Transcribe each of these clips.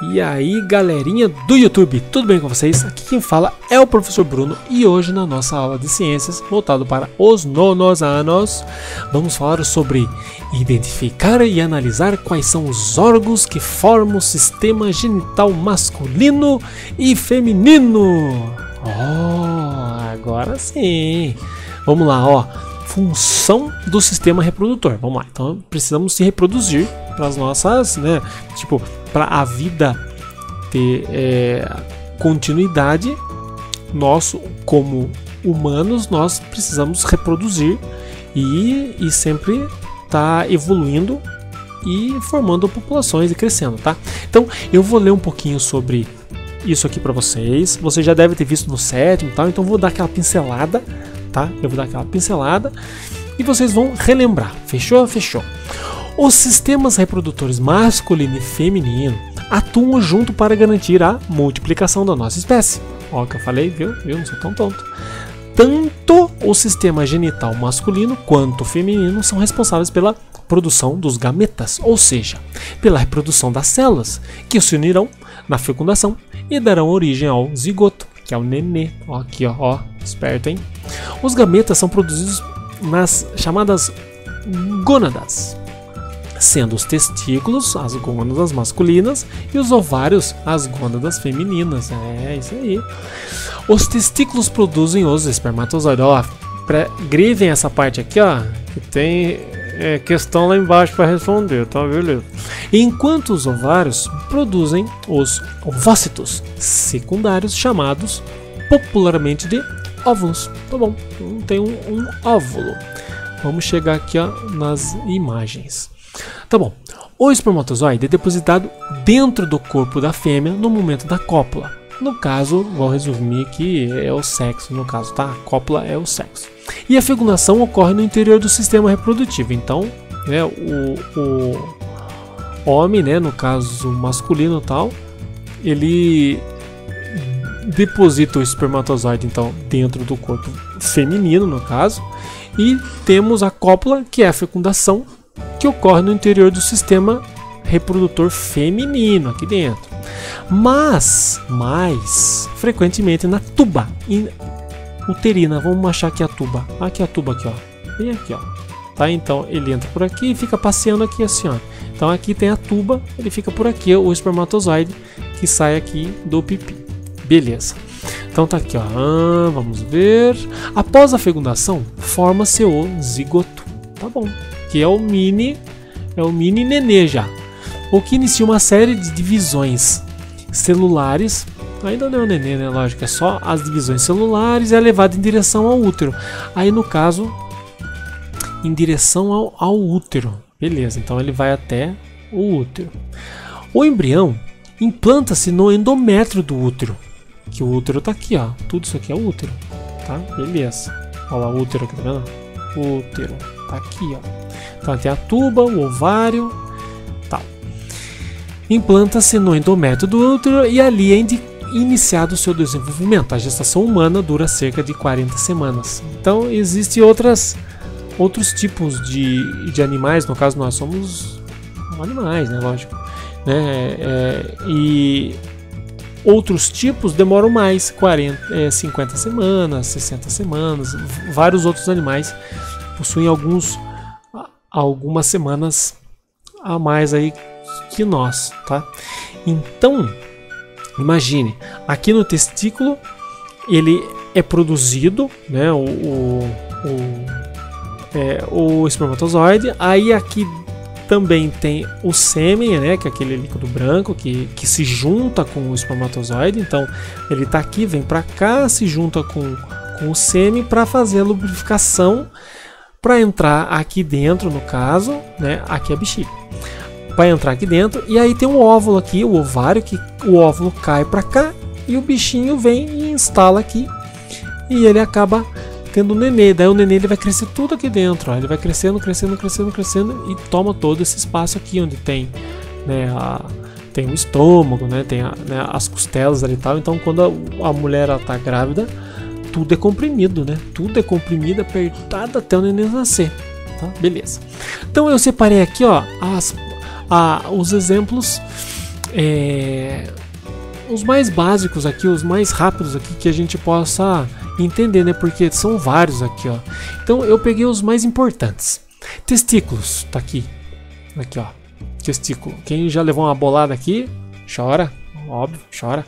E aí, galerinha do YouTube, tudo bem com vocês? Aqui quem fala é o professor Bruno e hoje na nossa aula de ciências, voltado para os nonos anos, vamos falar sobre identificar e analisar quais são os órgãos que formam o sistema genital masculino e feminino. Agora sim. Vamos lá, função do sistema reprodutor. Vamos lá, então precisamos se reproduzir para as nossas, né, tipo, para a vida ter continuidade. Nós, como humanos, nós precisamos reproduzir e sempre tá evoluindo e formando populações e crescendo, tá? Então eu vou ler um pouquinho sobre isso aqui para vocês. Você já deve ter visto no sétimo, tal. Então vou dar aquela pincelada, tá? Eu vou dar aquela pincelada e vocês vão relembrar. Fechou? Fechou. Os sistemas reprodutores masculino e feminino atuam junto para garantir a multiplicação da nossa espécie. Ó, o que eu falei, viu? Não sou tão tonto. Tanto o sistema genital masculino quanto o feminino são responsáveis pela produção dos gametas, ou seja, pela reprodução das células, que se unirão na fecundação e darão origem ao zigoto, que é o nenê. Ó, aqui, ó, esperto, hein? Os gametas são produzidos nas chamadas gônadas, sendo os testículos as gônadas masculinas e os ovários as gônadas femininas. É isso aí. Os testículos produzem os espermatozoides. Ó, grivem essa parte aqui, ó, que tem questão lá embaixo para responder, tá, beleza? Enquanto os ovários produzem os ovócitos secundários, chamados popularmente de óvulos. Tá bom, então tem um óvulo. Vamos chegar aqui, ó, nas imagens. Tá bom, o espermatozoide é depositado dentro do corpo da fêmea no momento da cópula. No caso, vou resumir que é o sexo, no caso, tá? A cópula é o sexo. E a fecundação ocorre no interior do sistema reprodutivo. Então, né, o homem, né, no caso masculino e tal, ele deposita o espermatozoide então dentro do corpo feminino, no caso, e temos a cópula, que é a fecundação, que ocorre no interior do sistema reprodutor feminino, aqui dentro. Mas, mais frequentemente na tuba uterina. Vamos achar aqui a tuba. Aqui a tuba, aqui, ó. Bem aqui, ó. Tá? Então ele entra por aqui e fica passeando aqui assim, ó. Então aqui tem a tuba, ele fica por aqui, o espermatozoide que sai aqui do pipi. Beleza. Então tá aqui, ó. Vamos ver. Após a fecundação, forma-se o zigoto. Tá bom. Que é o mini nenê já. O que inicia uma série de divisões celulares. Ainda não é o nenê, né? Lógico, é só as divisões celulares e é levado em direção ao útero. Aí no caso, em direção ao útero. Beleza, então ele vai até o útero. O embrião implanta-se no endométrio do útero. Que o útero tá aqui, ó. Tudo isso aqui é o útero, tá? Beleza. Olha lá o útero aqui, tá vendo? O útero tá aqui, ó. Então tem a tuba, o ovário, tal. Implanta-se no endométrio do útero e ali é iniciado o seu desenvolvimento. A gestação humana dura cerca de 40 semanas. Então existem outros tipos de animais. No caso nós somos animais, né? Lógico, né? E outros tipos demoram mais, 50 semanas, 60 semanas. Vários outros animais possuem algumas semanas a mais aí que nós, tá? Então, imagine, aqui no testículo ele é produzido, né, o espermatozoide. Aí aqui também tem o sêmen, né, que é aquele líquido branco que se junta com o espermatozoide. Então ele tá aqui, vem para cá, se junta com o sêmen para fazer a lubrificação para entrar aqui dentro, no caso, né, aqui é a bexiga. Vai entrar aqui dentro e aí tem um óvulo aqui, o ovário, que o óvulo cai para cá e o bichinho vem e instala aqui e ele acaba tendo o nenê. Daí o nenê ele vai crescer tudo aqui dentro, ó. Ele vai crescendo e toma todo esse espaço aqui onde tem, né, tem o estômago, né, tem as costelas ali e tal. Então quando a mulher está grávida, tudo é comprimido, né? Tudo é comprimido, apertado até o neném nascer, tá? Beleza. Então eu separei aqui, ó, os exemplos os mais básicos aqui, os mais rápidos aqui que a gente possa entender, né? Porque são vários aqui, ó. Então eu peguei os mais importantes. Testículos, tá aqui. Aqui, ó. Testículo. Quem já levou uma bolada aqui, chora. Óbvio, chora.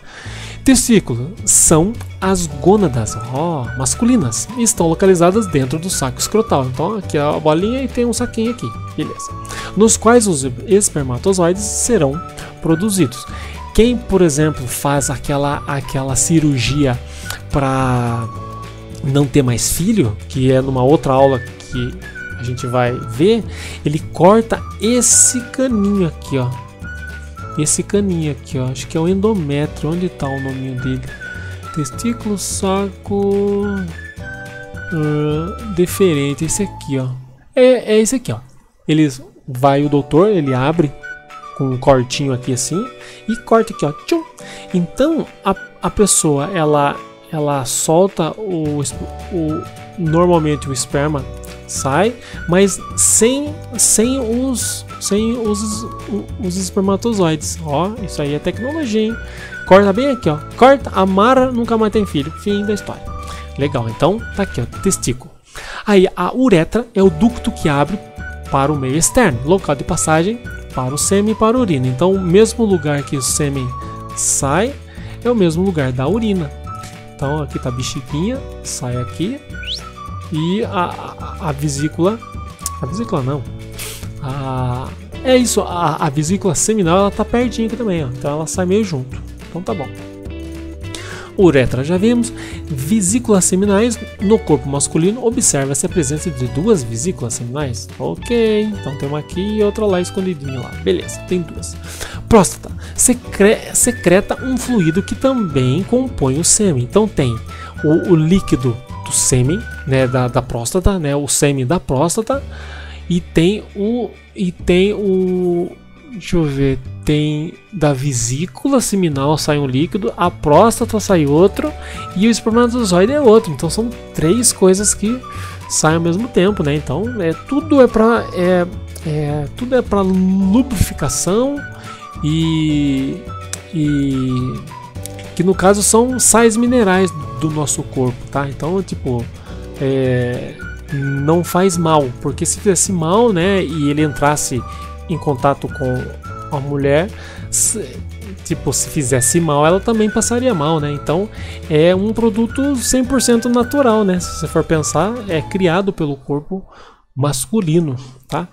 Testículos são as gônadas, ó, masculinas. E estão localizadas dentro do saco escrotal. Então aqui é a bolinha e tem um saquinho aqui. Beleza. Nos quais os espermatozoides serão produzidos. Quem, por exemplo, faz aquela cirurgia para não ter mais filho, que é numa outra aula que a gente vai ver, ele corta esse caninho aqui, ó. Esse caninho aqui, ó. Acho que é o endométrio. Onde está o nominho dele? Testículo, saco... deferente. Esse aqui, ó. É esse aqui, ó. O doutor, ele abre com um cortinho aqui assim e corta aqui, ó. Tchum. Então a pessoa ela solta normalmente o esperma sai, mas sem os espermatozoides. Ó, isso aí é tecnologia, hein? Corta bem aqui, ó. Corta, amarra, nunca mais tem filho. Fim da história. Legal, então tá aqui, ó, testículo. Aí a uretra é o ducto que abre para o meio externo, local de passagem para o sêmen e para a urina. Então, o mesmo lugar que o sêmen sai é o mesmo lugar da urina. Então, aqui tá a bexiguinha, sai aqui. E a vesícula. A vesícula não. É isso, a vesícula seminal ela tá pertinho aqui também, ó. Então ela sai meio junto. Então tá bom. Uretra já vimos. Vesículas seminais no corpo masculino. Observa-se a presença de 2 vesículas seminais. Ok, então tem uma aqui e outra lá escondidinha lá. Beleza, tem 2. Próstata secreta um fluido que também compõe o sêmen. Então tem o líquido do sêmen, né, da próstata, né, o sêmen da próstata, e tem o deixa eu ver, tem da vesícula seminal sai um líquido, a próstata sai outro e o espermatozoide é outro. Então são 3 coisas que saem ao mesmo tempo, né? Então tudo é para lubrificação e que no caso são sais minerais do nosso corpo, tá? Então tipo não faz mal, porque se fizesse mal, né, e ele entrasse em contato com a mulher, se fizesse mal, ela também passaria mal, né? Então é um produto 100% natural, né? Se você for pensar, é criado pelo corpo masculino, tá?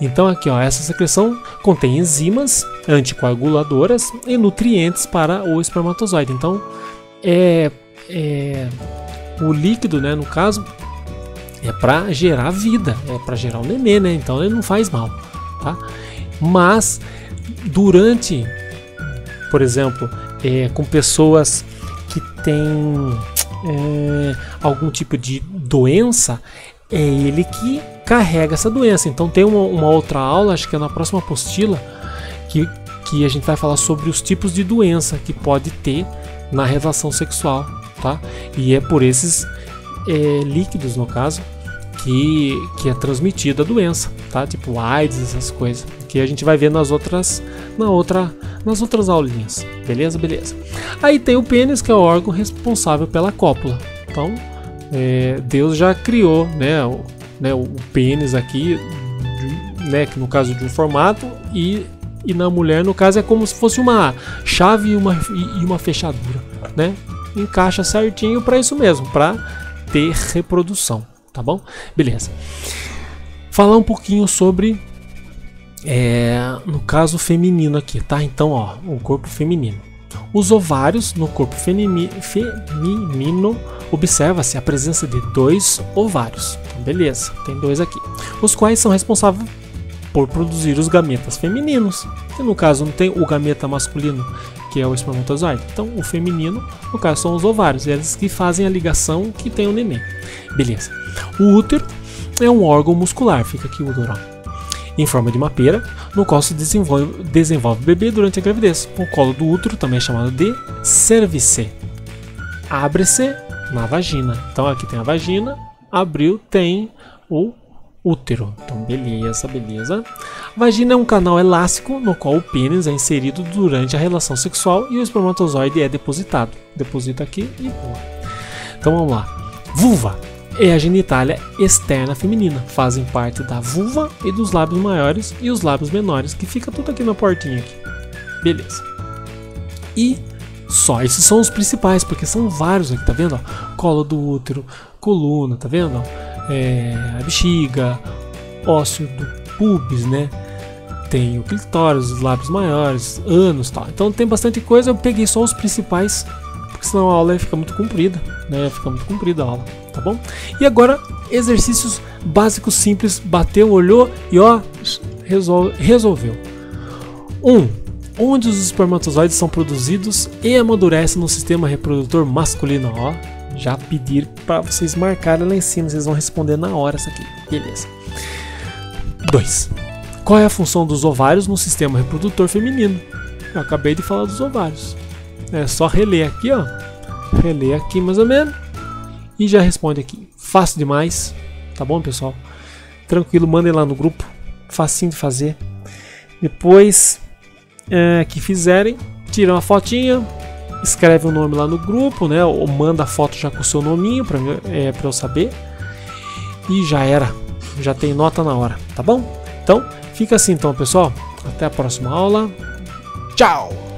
Então aqui, ó, essa secreção contém enzimas anticoaguladoras e nutrientes para o espermatozoide. Então o líquido, né, no caso, é para gerar vida, é para gerar o nenê, né? Então ele não faz mal, tá? Mas durante, por exemplo, com pessoas que têm algum tipo de doença, é ele que carrega essa doença. Então tem uma outra aula, acho que é na próxima apostila, que a gente vai falar sobre os tipos de doença que pode ter na relação sexual, tá? E é por esses líquidos, no caso, que é transmitida a doença, tá? Tipo AIDS, essas coisas, que a gente vai ver nas outras aulinhas, beleza? Aí tem o pênis, que é o órgão responsável pela cópula. Então Deus já criou, né, o pênis aqui, né, que no caso de um formato, e na mulher, no caso, é como se fosse uma chave e uma fechadura, né? Encaixa certinho para isso mesmo, para ter reprodução, tá bom? Beleza. Falar um pouquinho sobre no caso feminino aqui, tá? Então, ó, o corpo feminino. Os ovários no corpo feminino, observa-se a presença de 2 ovários. Então, beleza, tem 2 aqui, os quais são responsáveis por produzir os gametas femininos. Que no caso não tem o gameta masculino, que é o espermatozoide. Então o feminino, no caso, são os ovários, eles que fazem a ligação que tem o neném. Beleza. O útero é um órgão muscular, fica aqui o útero, em forma de uma pera, no qual se desenvolve o bebê durante a gravidez. O colo do útero também é chamado de cervice. Abre-se na vagina. Então aqui tem a vagina, abriu, tem o útero. Então, beleza, beleza. Vagina é um canal elástico no qual o pênis é inserido durante a relação sexual e o espermatozoide é depositado. Deposita aqui e boa. Então vamos lá. Vulva é a genitália externa feminina. Fazem parte da vulva e dos lábios maiores e os lábios menores, que fica tudo aqui na portinha aqui. Beleza. E só esses são os principais, porque são vários aqui, tá vendo? Ó, colo do útero, coluna, tá vendo? A bexiga, ósseo do pubis, né? Tem o clitóris, os lábios maiores, ânus, tal. Então tem bastante coisa, eu peguei só os principais, porque senão a aula fica muito comprida, né? Fica muito comprida a aula, tá bom? E agora, exercícios básicos simples, bateu, olhou e ó, resolveu. 1. Onde os espermatozoides são produzidos e amadurecem no sistema reprodutor masculino, ó. Já pedir para vocês marcarem lá em cima, vocês vão responder na hora isso aqui. Beleza. 2. Qual é a função dos ovários no sistema reprodutor feminino? Eu acabei de falar dos ovários. É só reler aqui, ó. Reler aqui mais ou menos. E já responde aqui. Fácil demais. Tá bom, pessoal? Tranquilo, mandem lá no grupo. Facinho de fazer. Depois que fizerem, tiram a fotinha. Escreve o nome lá no grupo, né? Ou manda a foto já com o seu nominho para eu saber. E já era. Já tem nota na hora, tá bom? Então, fica assim então, pessoal. Até a próxima aula. Tchau!